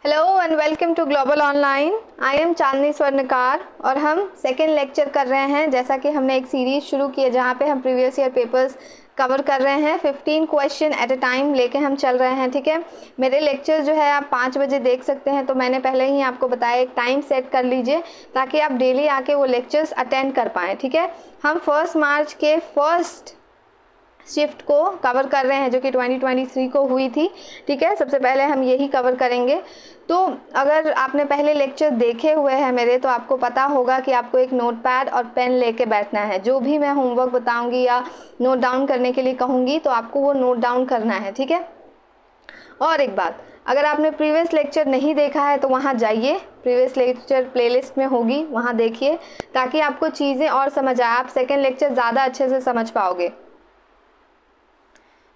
Hello and welcome to global online. I am Chandni Swarnkar और हम second lecture कर रहे हैं। जैसा कि हमने एक सीरीज शुरू की है जहाँ पे हम प्रीवियस ईयर पेपर्स कवर कर रहे हैं। 15 क्वेश्चन एट अ टाइम लेके हम चल रहे हैं। ठीक है, मेरे लेक्चर जो है आप 5 बजे देख सकते हैं। तो मैंने पहले ही आपको बताया एक टाइम सेट कर लीजिए ताकि आप डेली आके वो लेक्चर्स अटेंड कर पाएँ। ठीक है, हम 1 मार्च के फर्स्ट शिफ्ट को कवर कर रहे हैं जो कि 2023 को हुई थी। ठीक है, सबसे पहले हम यही कवर करेंगे। तो अगर आपने पहले लेक्चर देखे हुए हैं मेरे तो आपको पता होगा कि आपको एक नोटपैड और पेन लेके बैठना है। जो भी मैं होमवर्क बताऊंगी या नोट डाउन करने के लिए कहूँगी तो आपको वो नोट डाउन करना है। ठीक है, और एक बात, अगर आपने प्रीवियस लेक्चर नहीं देखा है तो वहाँ जाइए, प्रीवियस लेक्चर प्लेलिस्ट में होगी, वहाँ देखिए ताकि आपको चीज़ें और समझ आए, आप सेकेंड लेक्चर ज़्यादा अच्छे से समझ पाओगे।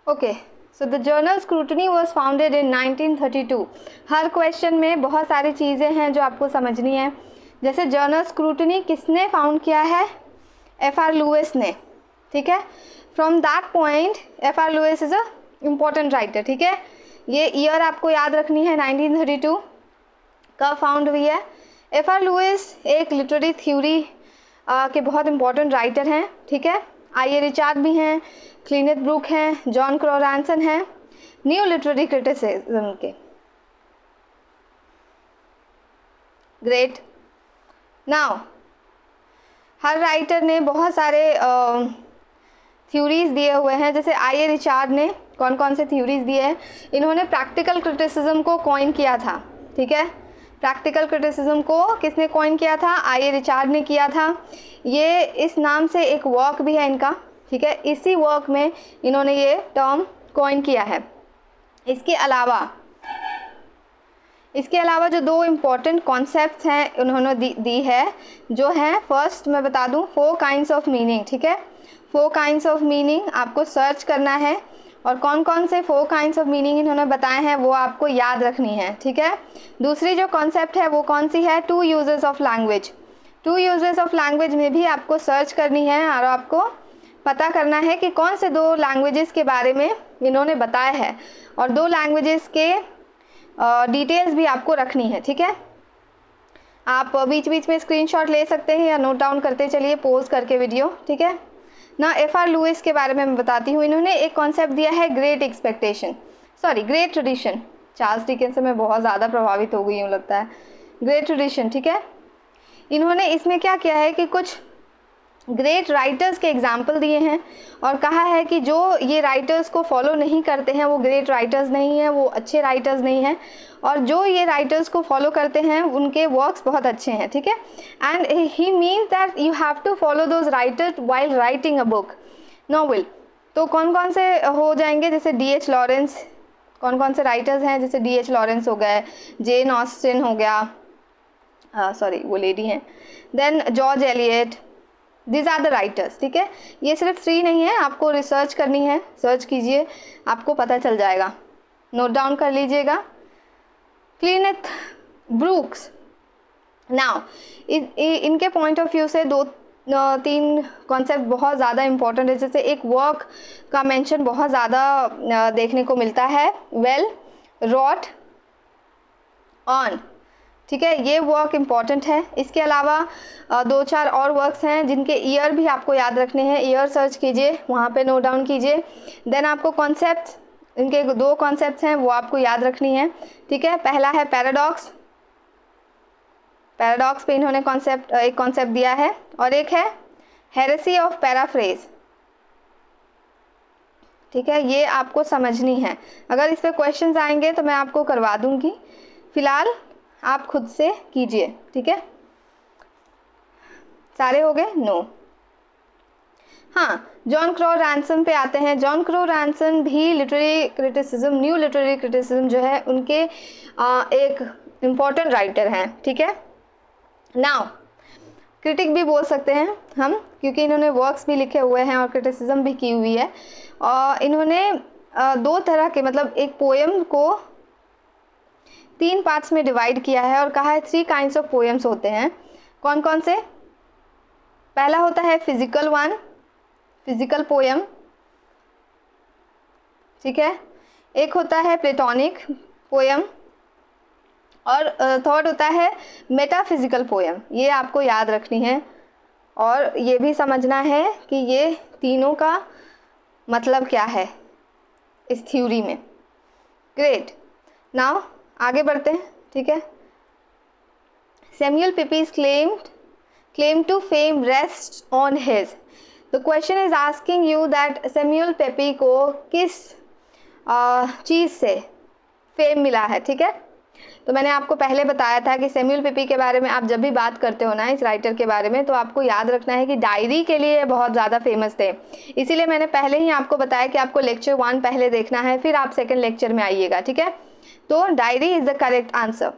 Okay, so the journal scrutiny was founded in 1932। Her question में बहुत सारी चीज़ें हैं जो आपको समझनी है। जैसे जर्नल स्क्रूटनी किसने फाउंड किया है? F.R. लुईस ने। ठीक है, from that point F.R. Leavis is a important writer. ठीक है, ये ईयर आपको याद रखनी है, 1932 कब फाउंड हुई है। F.R. लुईस एक लिटरेरी थ्योरी के बहुत इंपॉर्टेंट राइटर हैं। ठीक है, आई.ए. रिचार्ड भी हैं, क्लीनेथ ब्रूक हैं, जॉन क्रॉ रैंसन हैं, न्यू लिटरेरी क्रिटिसिज्म के। ग्रेट। नाउ हर राइटर ने बहुत सारे थ्योरीज दिए हुए हैं। जैसे आई.ए. रिचार्ड ने कौन कौन से थ्योरीज दिए हैं? इन्होंने प्रैक्टिकल क्रिटिसिज्म को कॉइन किया था। ठीक है, प्रैक्टिकल क्रिटिसिज्म को किसने कॉइन किया था? आई.ए. रिचार्ड ने किया था। ये इस नाम से एक वर्क भी है इनका। ठीक है, इसी वर्क में इन्होंने ये टर्म कॉइन किया है। इसके अलावा जो दो इम्पॉर्टेंट कॉन्सेप्ट्स हैं उन्होंने दी है, जो हैं फर्स्ट मैं बता दूं 4 काइंड्स ऑफ मीनिंग। ठीक है, 4 काइंड्स ऑफ मीनिंग आपको सर्च करना है और कौन कौन से 4 काइंड्स ऑफ मीनिंग इन्होंने बताए हैं वो आपको याद रखनी है। ठीक है, दूसरी जो कॉन्सेप्ट है वो कौन सी है? 2 uses of language. 2 uses of language में भी आपको सर्च करनी है और आपको पता करना है कि कौन से 2 लैंग्वेजेस के बारे में इन्होंने बताया है और 2 लैंग्वेजेस के डिटेल्स भी आपको रखनी है। ठीक है, आप बीच बीच में स्क्रीनशॉट ले सकते हैं या नोट डाउन करते चलिए पॉज करके वीडियो। ठीक है ना, F.R. लुईस के बारे में मैं बताती हूँ। इन्होंने एक कॉन्सेप्ट दिया है ग्रेट ट्रेडिशन। चार्ल्स डिकेंस से मैं बहुत ज़्यादा प्रभावित हो गई हूँ लगता है। Great tradition. ठीक है, इन्होंने इसमें क्या किया है कि कुछ ग्रेट राइटर्स के एग्जाम्पल दिए हैं और कहा है कि जो ये राइटर्स को फॉलो नहीं करते हैं वो ग्रेट राइटर्स नहीं हैं, वो अच्छे राइटर्स नहीं हैं, और जो ये राइटर्स को फॉलो करते हैं उनके वर्क्स बहुत अच्छे हैं। ठीक है, and he means that you have to follow those writers while writing a book novel. तो कौन कौन से हो जाएंगे? जैसे D.H. लॉरेंस, कौन कौन से राइटर्स हैं? जैसे D.H. लॉरेंस हो गए, जेन ऑस्टिन हो गया, सॉरी वो लेडी हैं, then George Eliot, this are the writers. ठीक है, ये सिर्फ 3 नहीं है, आपको रिसर्च करनी है, सर्च कीजिए आपको पता चल जाएगा, नोट डाउन कर लीजिएगा। क्लीनेथ ब्रूक्स। नाउ इनके पॉइंट ऑफ व्यू से 2-3 कॉन्सेप्ट बहुत ज़्यादा इंपॉर्टेंट है। जैसे एक वर्क का मेंशन बहुत ज़्यादा देखने को मिलता है, वेल रॉट ऑन। ठीक है, ये वर्क इम्पॉर्टेंट है। इसके अलावा 2-4 और वर्क्स हैं जिनके ईयर भी आपको याद रखने हैं। ईयर सर्च कीजिए, वहाँ पे नोट डाउन कीजिए। देन आपको कॉन्सेप्ट्स, इनके 2 कॉन्सेप्ट्स हैं वो आपको याद रखनी है। ठीक है, पहला है पैराडॉक्स पे इन्होंने एक कॉन्सेप्ट दिया है, और एक है हेरेसी ऑफ पैराफ्रेज। ठीक है, ये आपको समझनी है। अगर इस पर क्वेश्चंस आएंगे तो मैं आपको करवा दूंगी, फिलहाल आप खुद से कीजिए। ठीक है, सारे हो गए? नो। हाँ, जॉन क्रॉ रैंसन पे आते हैं। जॉन क्रॉ रैंसन भी literary criticism, new literary criticism जो है उनके एक इम्पॉर्टेंट राइटर हैं। ठीक है, नाउ क्रिटिक भी बोल सकते हैं हम, क्योंकि इन्होंने वर्क्स भी लिखे हुए हैं और क्रिटिसिज्म भी की हुई है। और इन्होंने 2 तरह के, मतलब एक पोएम को 3 पार्ट्स में डिवाइड किया है और कहा है 3 काइंड्स ऑफ पोएम्स होते हैं। कौन कौन से? पहला होता है फिजिकल पोएम। ठीक है, एक होता है प्लेटोनिक पोएम और थर्ड होता है मेटाफिजिकल पोएम, ये आपको याद रखनी है और ये भी समझना है कि ये तीनों का मतलब क्या है इस थ्योरी में। ग्रेट, नाउ आगे बढ़ते हैं, ठीक है। Samuel Pepys claim to fame rests on his. The question is asking you that Samuel Pepys को किस चीज़ से फेम मिला है, ठीक है। तो मैंने आपको पहले बताया था कि सैमुअल पेपी के बारे में आप जब भी बात करते हो ना इस राइटर के बारे में, तो आपको याद रखना है कि डायरी के लिए बहुत ज़्यादा फेमस थे। इसीलिए मैंने पहले ही आपको बताया कि आपको लेक्चर 1 पहले देखना है, फिर आप सेकंड लेक्चर में आइएगा, ठीक है। तो diary is the correct answer.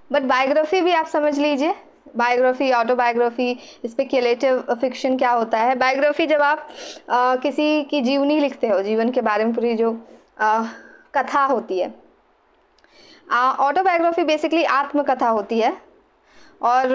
But biography भी आप समझ लीजिए, बायोग्राफी, ऑटोबायोग्राफी, स्पेक्युलेटिव फिक्शन क्या होता है। बायोग्राफी जब आप किसी की जीवनी लिखते हो, जीवन के बारे में पूरी जो कथा होती है। ऑटोबायोग्राफी बेसिकली आत्मकथा होती है। और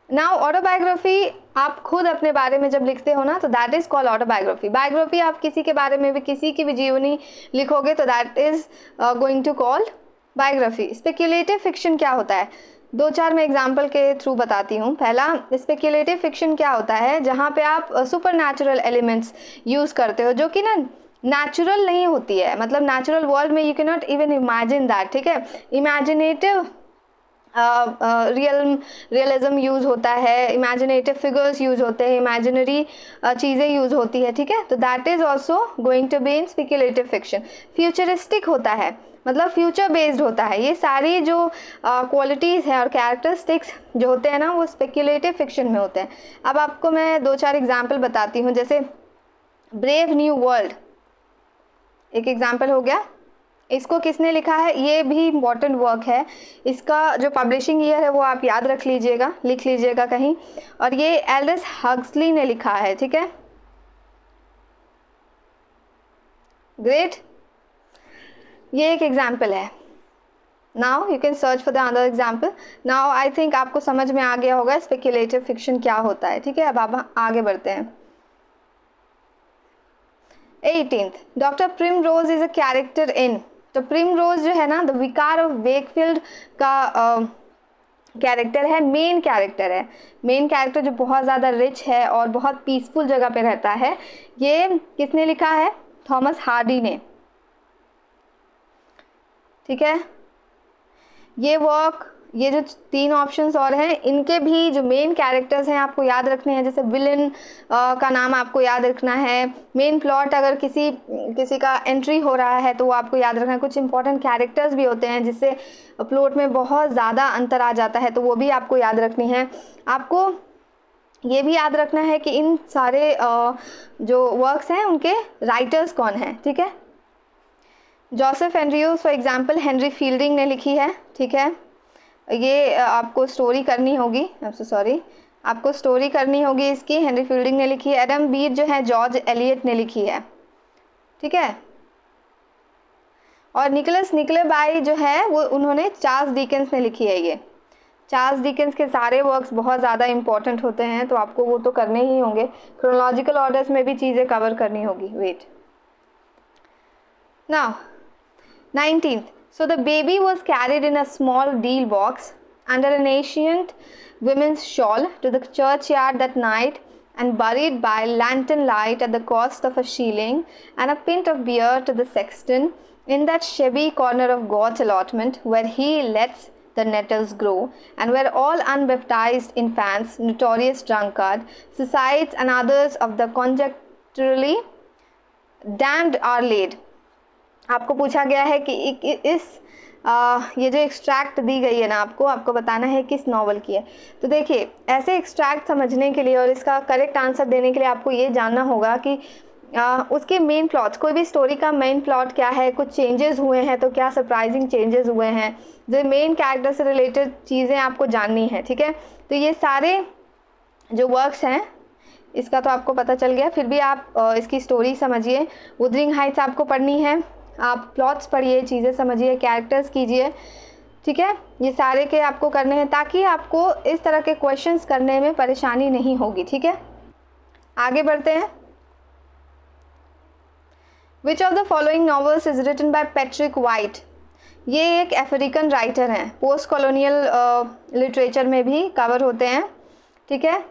नाउ ऑटोबायोग्राफी आप खुद अपने बारे में जब लिखते हो ना, तो that is called autobiography. Biography आप किसी के बारे में भी, किसी की भी जीवनी लिखोगे तो that is going to called biography. Speculative fiction क्या होता है, 2-4 मैं एग्जाम्पल के थ्रू बताती हूँ। पहला, स्पेक्युलेटिव फिक्शन क्या होता है, जहाँ पे आप सुपर नेचुरल एलिमेंट्स यूज़ करते हो जो कि ना नेचुरल नहीं होती है, मतलब नेचुरल वर्ल्ड में you can not even imagine that, ठीक है। इमेजिनेटिव रियलिज्म यूज़ होता है, इमेजिनेटिव फिगर्स यूज़ होते हैं, इमेजिनरी चीज़ें यूज़ होती है, ठीक है। तो that is also going to be in speculative fiction. Futuristic होता है, मतलब फ्यूचर बेस्ड होता है। ये सारी जो क्वालिटीज़ हैं और कैरेक्टरिस्टिक्स जो होते हैं ना, वो स्पेक्युलेटिव फिक्शन में होते हैं। अब आपको मैं 2-4 एग्जाम्पल बताती हूँ। जैसे ब्रेव न्यू वर्ल्ड एक एग्जाम्पल हो गया। इसको किसने लिखा है, ये भी इम्पॉर्टेंट वर्क है। इसका जो पब्लिशिंग ईयर है वो आप याद रख लीजिएगा, लिख लीजिएगा कहीं। और ये एल्डस हक्सली ने लिखा है, ठीक है। ग्रेट, ये एक एग्जाम्पल है। Now you can search for the other example. Now I think आपको समझ में आ गया होगा स्पेक्युलेटिव फिक्शन क्या होता है, ठीक है। अब आप आगे बढ़ते हैं। 18th, doctor primrose is a character in. तो प्रिमरोज जो है ना, द विकार ऑफ वेकफील्ड का कैरेक्टर है, मेन कैरेक्टर है। मेन कैरेक्टर जो बहुत ज़्यादा रिच है और बहुत पीसफुल जगह पे रहता है। ये किसने लिखा है, थॉमस हार्डी ने, ठीक है। ये वर्क, ये जो 3 ऑप्शंस और हैं, इनके भी जो मेन कैरेक्टर्स हैं आपको याद रखने हैं। जैसे विलन का नाम आपको याद रखना है। मेन प्लॉट अगर किसी का एंट्री हो रहा है तो वो आपको याद रखना है। कुछ इंपॉर्टेंट कैरेक्टर्स भी होते हैं जिससे प्लॉट में बहुत ज़्यादा अंतर आ जाता है, तो वो भी आपको याद रखनी है। आपको ये भी याद रखना है कि इन सारे जो वर्क्स हैं उनके राइटर्स कौन हैं, ठीक है। Joseph Andrews for example Henry fielding ने लिखी है, ठीक है। ये आपको स्टोरी करनी होगी, आपको स्टोरी करनी होगी इसकी। हेनरी फील्डिंग ने लिखी है। एडम बीट जो है जॉर्ज एलियट ने लिखी है, ठीक है। और निकोलस निकोलेबाई जो है वो उन्होंने चार्ल्स डिकेंस ने लिखी है। ये चार्ल्स डिकेंस के सारे वर्क्स बहुत ज़्यादा इंपॉर्टेंट होते हैं, तो आपको वो तो करने ही होंगे। क्रोनोलॉजिकल ऑर्डर्स में भी चीज़ें कवर करनी होगी। Wait, now 19th. So the baby was carried in a small deal box under an ancient women's shawl to the churchyard that night and buried by lantern light at the cost of a shilling and a pint of beer to the sexton in that shabby corner of God's allotment where he lets the nettles grow and where all unbaptized infants, notorious drunkard, suicides and others of the conjecturally damned are laid. आपको पूछा गया है कि ये जो extract दी गई है ना, आपको बताना है किस नॉवल की है। तो देखिए, ऐसे एक्सट्रैक्ट समझने के लिए और इसका करेक्ट आंसर देने के लिए आपको ये जानना होगा कि उसके मेन प्लॉट्स, कोई भी स्टोरी का मेन प्लॉट क्या है, कुछ चेंजेस हुए हैं तो क्या सरप्राइजिंग चेंजेस हुए हैं, जो मेन कैरेक्टर से रिलेटेड चीज़ें आपको जाननी है, ठीक है। तो ये सारे जो वर्क्स हैं, इसका तो आपको पता चल गया, फिर भी आप इसकी स्टोरी समझिए। वुदरिंग हाइट्स आपको पढ़नी है, आप प्लॉट्स पढ़िए, चीज़ें समझिए, कैरेक्टर्स कीजिए, ठीक है। ये सारे के आपको करने हैं ताकि आपको इस तरह के क्वेश्चंस करने में परेशानी नहीं होगी, ठीक है। आगे बढ़ते हैं। Which of the following novels is written by Patrick White? ये एक अफ्रीकन राइटर हैं, पोस्ट कॉलोनियल लिटरेचर में भी कवर होते हैं, ठीक है।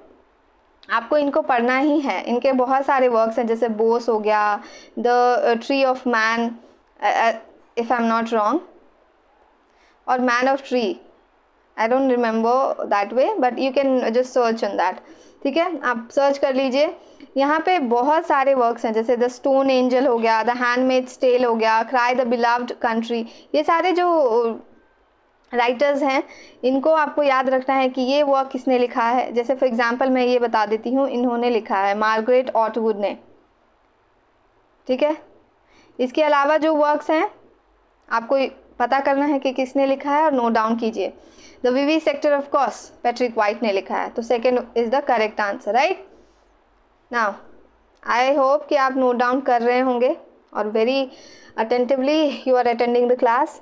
आपको इनको पढ़ना ही है। इनके बहुत सारे वर्क्स हैं, जैसे बोस हो गया, the tree of man if I am not wrong, और man of tree, I don't remember that way, but you can just search on that, ठीक है, आप सर्च कर लीजिए। यहाँ पे बहुत सारे वर्क्स हैं, जैसे द स्टोन एंजल हो गया, द हैंडमेड्स टेल हो गया, क्राई द बिलव्ड कंट्री। ये सारे जो राइटर्स हैं इनको आपको याद रखना है कि ये वर्क किसने लिखा है। जैसे फॉर एग्जांपल मैं ये बता देती हूँ, इन्होंने लिखा है मार्गरेट अटवुड ने, ठीक है। इसके अलावा जो वर्क्स हैं आपको पता करना है कि किसने लिखा है और नोट डाउन कीजिए। The vivisector of course Patrick White ने लिखा है, तो second is the correct answer, right. Now I hope कि आप नोट डाउन कर रहे होंगे और very attentively you are attending the class.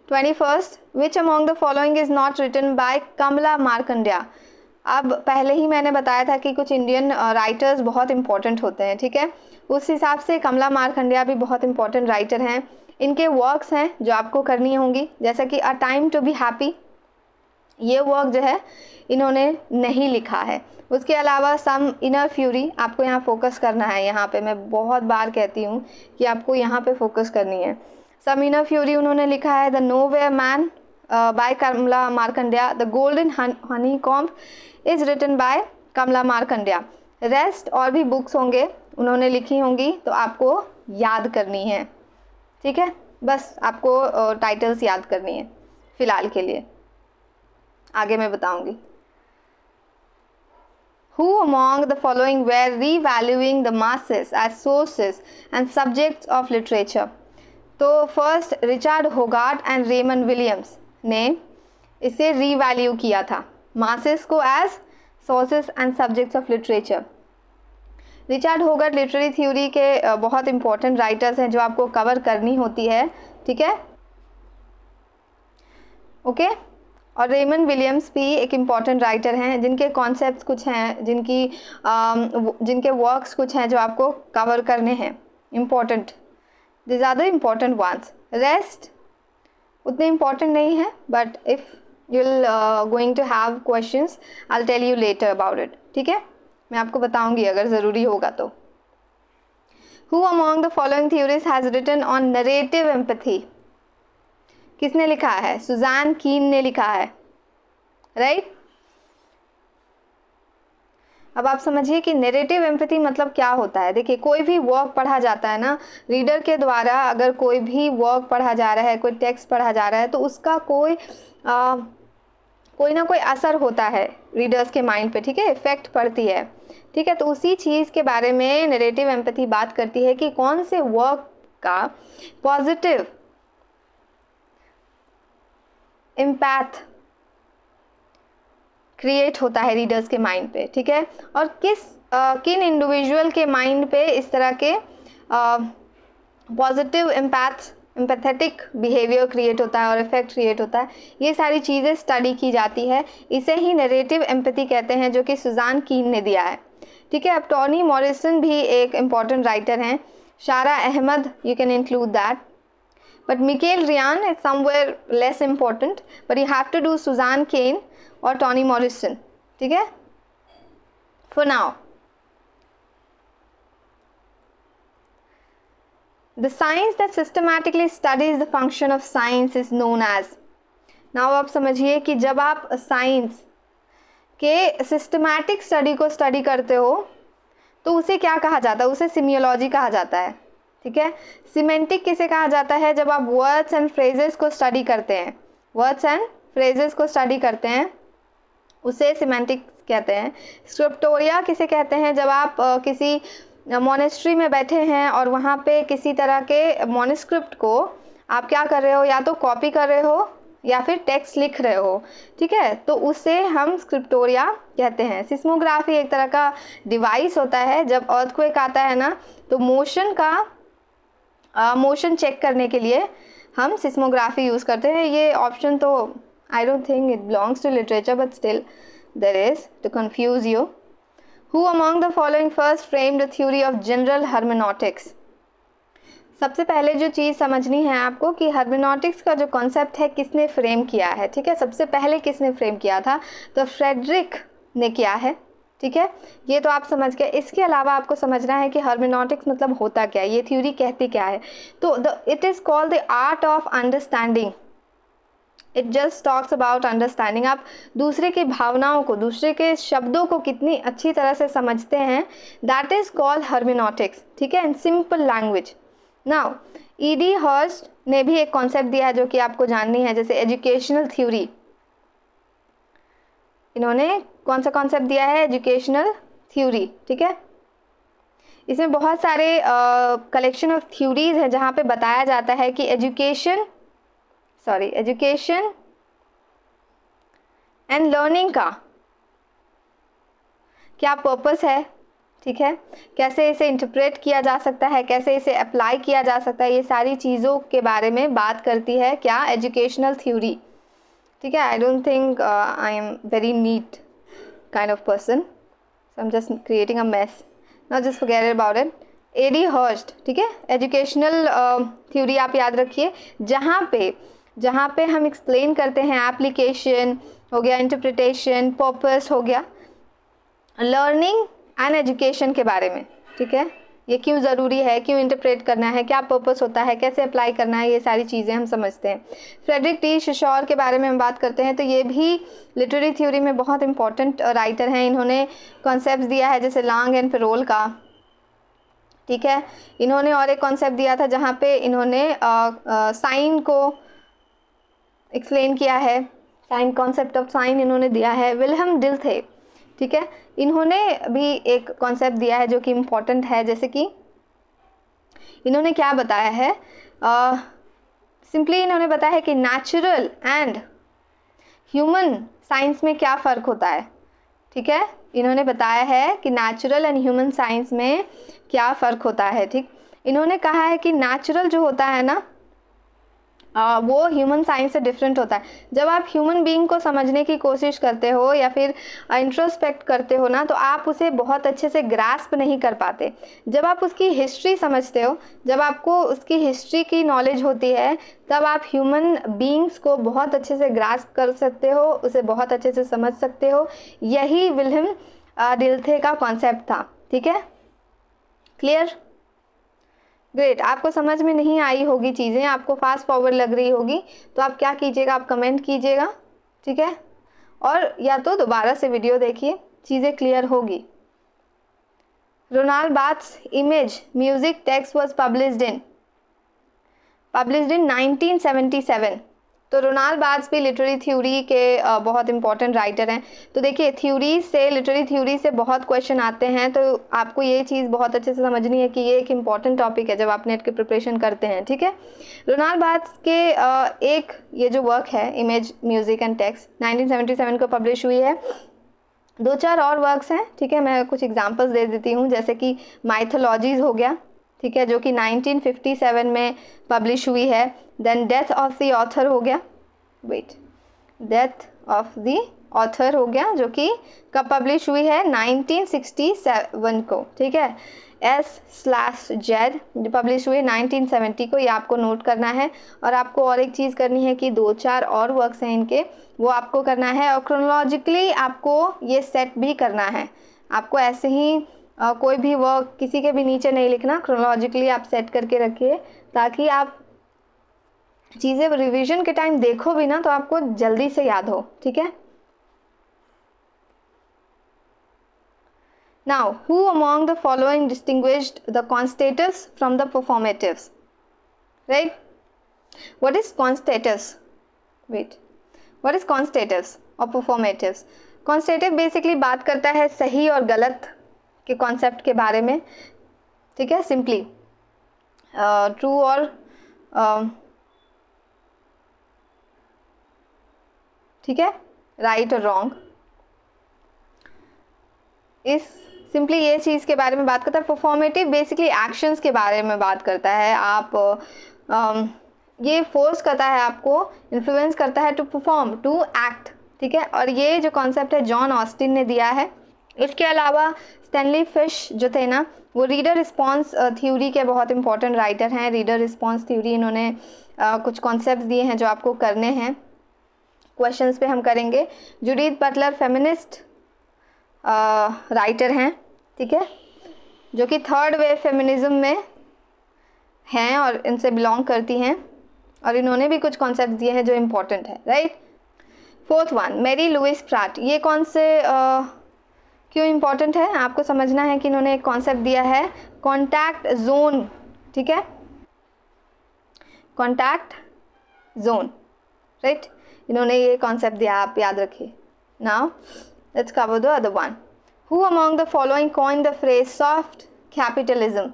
21st, which among the following is not written by Kamala Markandaya. अब पहले ही मैंने बताया था कि कुछ इंडियन राइटर्स बहुत इंपॉर्टेंट होते हैं, ठीक है। उस हिसाब से कमला मार्कंडेय भी बहुत इंपॉर्टेंट राइटर हैं। इनके वर्क्स हैं जो आपको करनी होंगी, जैसा कि a time to be happy, ये वर्क जो है इन्होंने नहीं लिखा है। उसके अलावा सम इनर फ्यूरी, आपको यहाँ फोकस करना है। यहाँ पे मैं बहुत बार कहती हूँ कि आपको यहाँ पे फोकस करनी है। सम इनर फ्यूरी उन्होंने लिखा है। The nowhere man by Kamala Markandaya, the golden honeycomb is written by Kamala Markandaya. Rest और भी बुक्स होंगे उन्होंने लिखी होंगी, तो आपको याद करनी है, ठीक है। बस आपको टाइटल्स याद करनी है फिलहाल के लिए, आगे मैं बताऊंगी। Who among the following were revaluing the masses as sources and subjects of literature? तो first Richard Hoggart and Raymond Williams ने इसे रीवैल्यू किया था, मासेस को as sources and subjects of literature. Richard Hoggart literary theory के बहुत important writers हैं जो आपको कवर करनी होती है, ठीक है, ओके। और रेमंड विलियम्स भी एक इम्पॉर्टेंट राइटर हैं जिनके कॉन्सेप्ट्स कुछ हैं, जिनके वर्क्स कुछ हैं जो आपको कवर करने हैं, important. These are the important ones. Rest उतने important नहीं है, but if you'll going to have questions, I'll tell you later about it. ठीक है, मैं आपको बताऊंगी अगर ज़रूरी होगा तो। Who among the following theories has written on narrative empathy? किसने लिखा है? सुजान कीन ने लिखा है, राइट। अब आप समझिए कि नैरेटिव एम्पैथी मतलब क्या होता है। देखिए, कोई भी वर्क पढ़ा जाता है ना, रीडर के द्वारा अगर कोई भी वर्क पढ़ा जा रहा है, कोई टेक्स्ट पढ़ा जा रहा है, तो उसका कोई ना कोई असर होता है रीडर्स के माइंड पे, ठीक है, इफेक्ट पड़ती है, ठीक है। तो उसी चीज़ के बारे में नैरेटिव एम्पैथी बात करती है कि कौन से वर्क का पॉजिटिव इम्पैक्ट क्रिएट होता है रीडर्स के माइंड पे, ठीक है, और किन इंडिविजुअल के माइंड पे इस तरह के पॉजिटिव एम्पैथेटिक बिहेवियर क्रिएट होता है और इफेक्ट क्रिएट होता है। ये सारी चीज़ें स्टडी की जाती है, इसे ही नैरेटिव एम्पैथी कहते हैं, जो कि सुजान कीन ने दिया है, ठीक है। अब टॉनी मॉरिसन भी एक इम्पॉर्टेंट राइटर हैं, Sara Ahmed, you can include that, but Michael Ryan is somewhere less important, but you have to do Suzanne Keen और टॉनी मॉरिसन, ठीक है, for now. The science that systematically studies the function of science is known as. Now आप समझिए कि जब आप science के systematic study को स्टडी करते हो तो उसे क्या कहा जाता है? उसे सिमियोलॉजी कहा जाता है, ठीक है। सिमेंटिक किसे कहा जाता है? जब आप वर्ड्स एंड फ्रेजेस को स्टडी करते हैं, वर्ड्स एंड फ्रेजेस को स्टडी करते हैं, उसे सिमेंटिक्स कहते हैं। स्क्रिप्टोरिया किसे कहते हैं? जब आप किसी मोनेस्ट्री में बैठे हैं और वहाँ पे किसी तरह के मोनोस्क्रिप्ट को आप क्या कर रहे हो, या तो कॉपी कर रहे हो या फिर टेक्स्ट लिख रहे हो, ठीक है, तो उसे हम स्क्रिप्टोरिया कहते हैं। सिस्मोग्राफी एक तरह का डिवाइस होता है, जब अर्थक्वेक आता है ना, तो मोशन चेक करने के लिए हम सिस्मोग्राफी यूज़ करते हैं। ये ऑप्शन तो I don't think it belongs to literature, but still there is, to confuse you. Who among the following first framed the theory of general hermeneutics? सबसे पहले जो चीज़ समझनी है आपको कि हर्मेनॉटिक्स का जो कॉन्सेप्ट है किसने फ्रेम किया है, ठीक है। सबसे पहले किसने फ्रेम किया था, तो फ्रेडरिक ने किया है, ठीक है। ये तो आप समझ गए। इसके अलावा आपको समझना है कि हर्मेनॉटिक्स मतलब होता क्या है, ये थ्योरी कहती क्या है। तो it is called the art of understanding. It just talks about understanding. आप दूसरे की भावनाओं को, दूसरे के शब्दों को कितनी अच्छी तरह से समझते हैं, दैट इज़ कॉल्ड हर्मेनॉटिक्स, ठीक है, in simple language. Now E D Hirsch ने भी एक कॉन्सेप्ट दिया है जो कि आपको जाननी है, जैसे एजुकेशनल थ्योरी। इन्होंने कौन सा कॉन्सेप्ट दिया है, एजुकेशनल थ्योरी, ठीक है। इसमें बहुत सारे कलेक्शन ऑफ थ्योरीज है जहाँ पे बताया जाता है कि एजुकेशन एंड लर्निंग का क्या पर्पस है, ठीक है, कैसे इसे इंटरप्रेट किया जा सकता है, कैसे इसे अप्लाई किया जा सकता है, ये सारी चीज़ों के बारे में बात करती है क्या, एजुकेशनल थ्योरी, ठीक है। I don't think I am very neat kind of person, so I am just creating a mess, not just forget about it. E D Hirsch, ठीक है, एजुकेशनल थ्योरी आप याद रखिए, जहाँ पे हम एक्सप्लेन करते हैं एप्लीकेशन हो गया, इंटरप्रिटेशन, पर्पस हो गया, लर्निंग एंड एजुकेशन के बारे में, ठीक है। ये क्यों ज़रूरी है, क्यों इंटरप्रेट करना है, क्या पर्पस होता है, कैसे अप्लाई करना है, ये सारी चीज़ें हम समझते हैं। फ्रेडरिक टी शोशॉर के बारे में हम बात करते हैं तो ये भी लिटरेरी थ्योरी में बहुत इंपॉर्टेंट राइटर हैं। इन्होंने कॉन्सेप्ट दिया है जैसे लॉन्ग एंड पैरोल का, ठीक है। इन्होंने और एक कॉन्सेप्ट दिया था जहाँ पे इन्होंने साइन को एक्सप्लेन किया है, साइन, कॉन्सेप्ट ऑफ साइन इन्होंने दिया है। विल्हेम डिल्थे, ठीक है, इन्होंने भी एक कॉन्सेप्ट दिया है जो कि इम्पॉर्टेंट है, जैसे कि इन्होंने क्या बताया है, सिंपली इन्होंने बताया है कि नेचुरल एंड ह्यूमन साइंस में क्या फ़र्क होता है, ठीक है। इन्होंने बताया है कि नेचुरल एंड ह्यूमन साइंस में क्या फ़र्क होता है, ठीक। इन्होंने कहा है कि नेचुरल जो होता है ना वो ह्यूमन साइंस से डिफरेंट होता है। जब आप ह्यूमन बीइंग को समझने की कोशिश करते हो या फिर इंट्रोस्पेक्ट करते हो ना, तो आप उसे बहुत अच्छे से ग्रास्प नहीं कर पाते। जब आप उसकी हिस्ट्री समझते हो, जब आपको उसकी हिस्ट्री की नॉलेज होती है, तब आप ह्यूमन बीइंग्स को बहुत अच्छे से ग्रास्प कर सकते हो, उसे बहुत अच्छे से समझ सकते हो। यही विल्हेम डिल्थे का कॉन्सेप्ट था, ठीक है, क्लियर, ग्रेट। आपको समझ में नहीं आई होगी चीज़ें, आपको फास्ट फॉरवर्ड लग रही होगी, तो आप क्या कीजिएगा, आप कमेंट कीजिएगा, ठीक है, और या तो दोबारा से वीडियो देखिए, चीज़ें क्लियर होगी। Ronald Barthes's image music text was published in 1977। तो रोनाल्ड बार्थ्स भी लिटरेरी थ्योरी के बहुत इंपॉर्टेंट राइटर हैं। तो देखिए, थ्योरी से, लिटरेरी थ्योरी से बहुत क्वेश्चन आते हैं, तो आपको ये चीज़ बहुत अच्छे से समझनी है कि ये एक इम्पॉर्टेंट टॉपिक है जब आप नेट की प्रिपरेशन करते हैं, ठीक है। रोनाल्ड बार्थ्स के एक ये जो वर्क है इमेज म्यूजिक एंड टेक्स्ट 1977 को पब्लिश हुई है। 2-4 और वर्क्स हैं, ठीक है, मैं कुछ एग्जाम्पल्स दे देती हूँ, जैसे कि माइथोलॉजीज हो गया, ठीक है, जो कि 1957 में पब्लिश हुई है। Then death of the author हो गया, डेथ ऑफ द ऑथर हो गया, जो कि कब पब्लिश हुई है, 1967 को, ठीक है। S/Z पब्लिश हुई 1970 को, ये आपको नोट करना है। और आपको और एक चीज़ करनी है कि 2-4 और वर्क्स हैं इनके, वो आपको करना है, और क्रोनोलॉजिकली आपको ये सेट भी करना है। आपको ऐसे ही कोई भी वर्क किसी के भी नीचे नहीं लिखना, क्रोनोलॉजिकली आप सेट करके रखिए, ताकि आप चीज़ें रिवीजन के टाइम देखो भी ना तो आपको जल्दी से याद हो, ठीक है। Now, who among the following distinguished the constators from the performatives? Right? What is constators? Wait. What is constators or performatives? Constative basically बात करता है सही और गलत के कॉन्सेप्ट के बारे में, ठीक है, सिंपली ट्रू और ठीक है, राइट और रॉन्ग, इस सिंपली ये चीज़ के बारे में बात करता है। परफॉर्मेटिव बेसिकली एक्शंस के बारे में बात करता है। आप ये फोर्स करता है, आपको इन्फ्लुएंस करता है टू परफॉर्म, टू एक्ट, ठीक है। और ये जो कॉन्सेप्ट है जॉन ऑस्टिन ने दिया है। इसके अलावा स्टैनली फिश जो थे ना, वो रीडर रिस्पॉन्स थ्योरी के बहुत इंपॉर्टेंट राइटर हैं। रीडर रिस्पॉन्स थ्योरी, इन्होंने कुछ कॉन्सेप्ट्स दिए हैं जो आपको करने हैं, क्वेश्चंस पे हम करेंगे। जूडिथ बटलर फेमिनिस्ट राइटर हैं, ठीक है, जो कि थर्ड वेव फेमिनिज्म में हैं और इनसे बिलोंग करती हैं, और इन्होंने भी कुछ कॉन्सेप्ट दिए हैं जो इम्पोर्टेंट है, right. Fourth one, Mary Louise Pratt, ये कौन से क्यों इम्पोर्टेंट है आपको समझना है कि इन्होंने एक कॉन्सेप्ट दिया है कॉन्टैक्ट जोन, ठीक है, कॉन्टैक्ट जोन, राइट, इन्होंने ये कॉन्सेप्ट दिया, आप याद रखिए। Now let's cover the other one. Who among the following coin the phrase soft capitalism?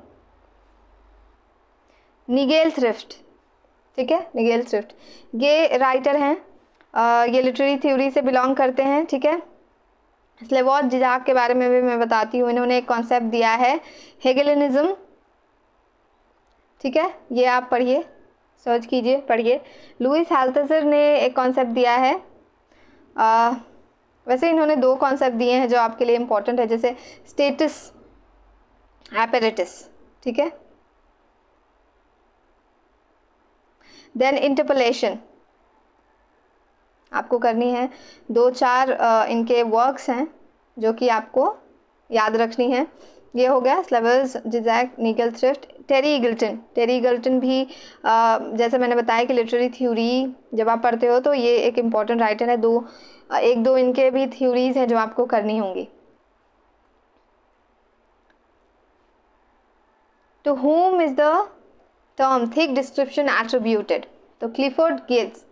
Nigel thrift, ठीक है, निगेल थ्रिफ्ट, ये राइटर हैं, ये लिटरेरी थ्योरी से बिलोंग करते हैं, ठीक है। स्लेवोज जिजाक के बारे में भी मैं बताती हूँ, इन्होंने एक कॉन्सेप्ट दिया है हेगेलिनिज्म, ठीक है, ये आप पढ़िए, सर्च कीजिए, पढ़िए। लुइस अल्थुसर ने एक कॉन्सेप्ट दिया है, वैसे इन्होंने दो कॉन्सेप्ट दिए हैं जो आपके लिए इम्पोर्टेंट है, जैसे स्टेटस एपेरेटिस, ठीक है, देन इंटरपोलेशन आपको करनी है। 2-4 इनके वर्क्स हैं जो कि आपको याद रखनी है। ये हो गया स्लेवोज जिजाक, निगेल थ्रिफ्ट, टेरी ईगल्टन भी जैसे मैंने बताया कि लिटरेरी थ्योरी जब आप पढ़ते हो तो ये एक इम्पॉर्टेंट राइटर है। एक दो इनके भी थ्योरीज हैं जो आपको करनी होंगी। To whom is the term thick description attributed? तो क्लिफोर्ड गिब्स,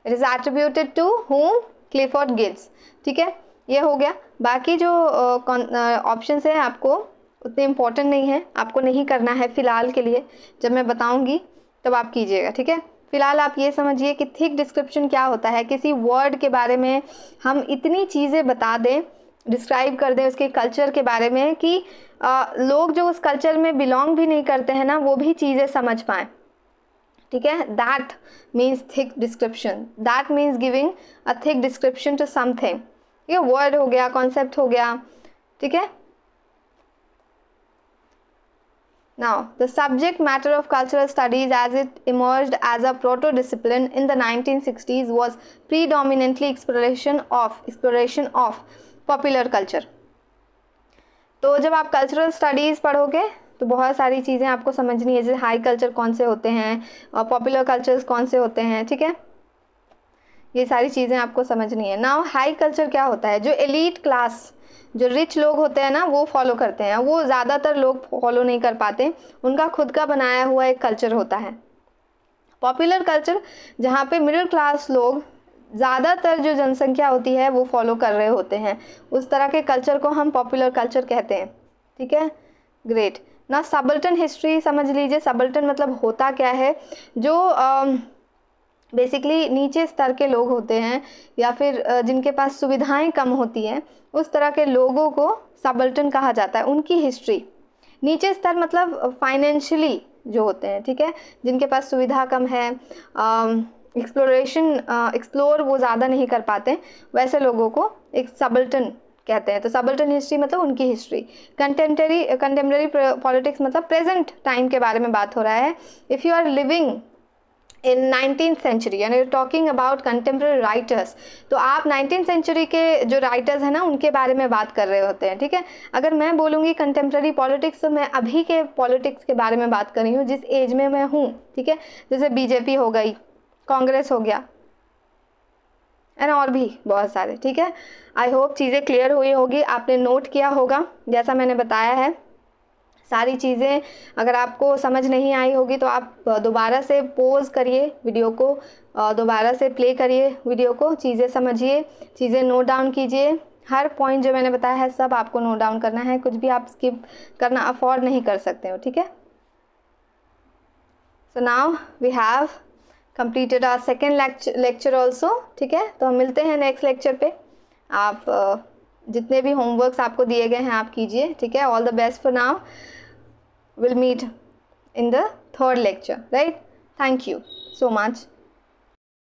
it is attributed to whom? Clifford गिब्स, ठीक है, ये हो गया। बाकी जो ऑप्शंस हैं आपको उतने इम्पोर्टेंट नहीं है, आपको नहीं करना है फ़िलहाल के लिए, जब मैं बताऊंगी तब आप कीजिएगा, ठीक है। फ़िलहाल आप ये समझिए कि थिक डिस्क्रिप्शन क्या होता है। किसी वर्ड के बारे में हम इतनी चीज़ें बता दें, डिस्क्राइब कर दें उसके कल्चर के बारे में कि लोग जो उस कल्चर में बिलोंग भी नहीं करते हैं ना, वो भी चीज़ें समझ पाएँ, ठीक है। That means thick description, that means giving a thick description to something. ये वर्ड हो गया, कॉन्सेप्ट हो गया, ठीक है। Now, the subject matter of cultural studies as it emerged as a proto-discipline in the 1960s was predominantly exploration of popular culture. तो जब आप कल्चरल स्टडीज़ पढ़ोगे तो बहुत सारी चीज़ें आपको समझनी है, जैसे हाई कल्चर कौन से होते हैं और पॉपुलर कल्चर्स कौन से होते हैं, ठीक है, ये सारी चीज़ें आपको समझनी है। नाउ हाई कल्चर क्या होता है? जो एलीट क्लास, जो रिच लोग होते हैं ना, वो फॉलो करते हैं, वो ज़्यादातर लोग फॉलो नहीं कर पाते, उनका खुद का बनाया हुआ एक कल्चर होता है। पॉपुलर कल्चर जहाँ पे मिडिल क्लास लोग, ज़्यादातर जो जनसंख्या होती है वो फॉलो कर रहे होते हैं, उस तरह के कल्चर को हम पॉपुलर कल्चर कहते हैं, ठीक है। ग्रेट। ना सबल्टन हिस्ट्री समझ लीजिए। सबल्टन मतलब होता क्या है, जो बेसिकली नीचे स्तर के लोग होते हैं या फिर जिनके पास सुविधाएं कम होती हैं, उस तरह के लोगों को सबल्टन कहा जाता है। उनकी हिस्ट्री, नीचे स्तर मतलब फाइनेंशियली जो होते हैं, ठीक है, जिनके पास सुविधा कम है, एक्सप्लोर वो ज़्यादा नहीं कर पाते, वैसे लोगों को एक सबल्टन कहते हैं। तो सबल्टन हिस्ट्री मतलब उनकी हिस्ट्री। कंटेम्प्रेरी पॉलिटिक्स मतलब प्रेजेंट टाइम के बारे में बात हो रहा है। If you are living in 19th century and you talking about contemporary writers, तो आप 19th सेंचुरी के जो राइटर्स हैं ना, उनके बारे में बात कर रहे होते हैं, ठीक है। अगर मैं बोलूँगी कंटेम्प्रेरी पॉलिटिक्स, तो मैं अभी के पॉलिटिक्स के बारे में बात कर रही हूँ, जिस एज में मैं हूँ, ठीक है। जैसे बीजेपी हो गई, कांग्रेस हो गया, एंड और भी बहुत सारे, ठीक है। आई होप चीज़ें क्लियर हुई होगी, आपने नोट किया होगा जैसा मैंने बताया है। सारी चीज़ें अगर आपको समझ नहीं आई होगी तो आप दोबारा से पॉज करिए वीडियो को, दोबारा से प्ले करिए वीडियो को, चीज़ें समझिए, चीज़ें नोट डाउन कीजिए। हर पॉइंट जो मैंने बताया है सब आपको नोट डाउन करना है, कुछ भी आप स्किप करना अफोर्ड नहीं कर सकते हो, ठीक है। So now we have completed our second lecture also, ठीक है। तो हम मिलते हैं नेक्स्ट लेक्चर पे। आप जितने भी होमवर्क्स आपको दिए गए हैं आप कीजिए, ठीक है। All the best for now, we'll meet in the third lecture, right? Thank you so much.